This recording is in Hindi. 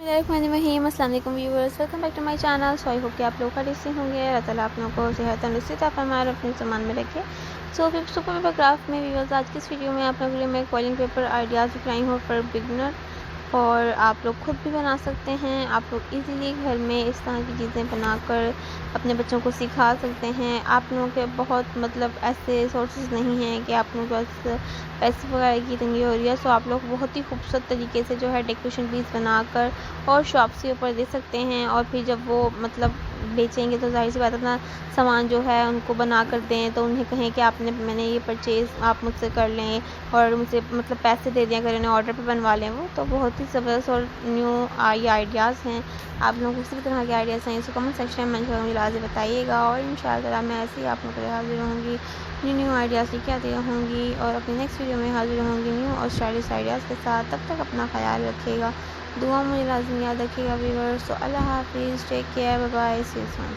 अस्सलाम वालेकुम viewers, welcome back to my channel. So I hope कि आप लोग खरीद से होंगे। अल्लाह ताला आप लोगों को सेहत तंदुरुस्ती अता फरमाए अपने सामान में रखे। सो सुपर पेपर क्राफ्ट में व्यूअर्स आज की इस वीडियो में आप लोगों के लिए मैं क्विलिंग पेपर आइडियाज़ दिखाई हूँ फॉर बिगनर, और आप लोग खुद भी बना सकते हैं। आप लोग इजीली घर में इस तरह की चीज़ें बनाकर अपने बच्चों को सिखा सकते हैं। आप लोगों के बहुत ऐसे सोर्सेज नहीं हैं कि आप लोगों के पास पैसे वगैरह की तंगी हो रही है। सो आप लोग बहुत ही खूबसूरत तरीके से जो है डेकोरेशन पीस बनाकर और शॉप्स के ऊपर दे सकते हैं, और फिर जब वो बेचेंगे तो जाहिर सी बात अपना सामान जो है उनको बना कर दें, तो उन्हें कहें कि मैंने ये परचेज़ आप मुझसे कर लें और मुझे पैसे दे दिया करें, उन्हें ऑर्डर पे बनवा लें। वो तो बहुत ही ज़बरदस्त और न्यू ये आइडियाज़ हैं। आप लोगों को किसी भी तरह के आइडियाज़ हैं, इसको कमेंट सेक्शन में मेंशन करूँगी, लाज़िम बताइएगा। और इंशाअल्लाह मैं ऐसे ही आप लोगों के लिए हाज़िर रहूँगी, न्यू आइडियाज़ लेके आती रहूँगी और अपनी नेक्स्ट वीडियो में हाज़िर रहूँगी न्यू और स्टाइलिश आइडियाज़ के साथ। तब तक अपना ख्याल रखिएगा, दुआ मुझे लाज़िम याद रखिएगा व्यूअर्स। तो अल्लाह हाफ़िज़, take care, bye bye, see you soon.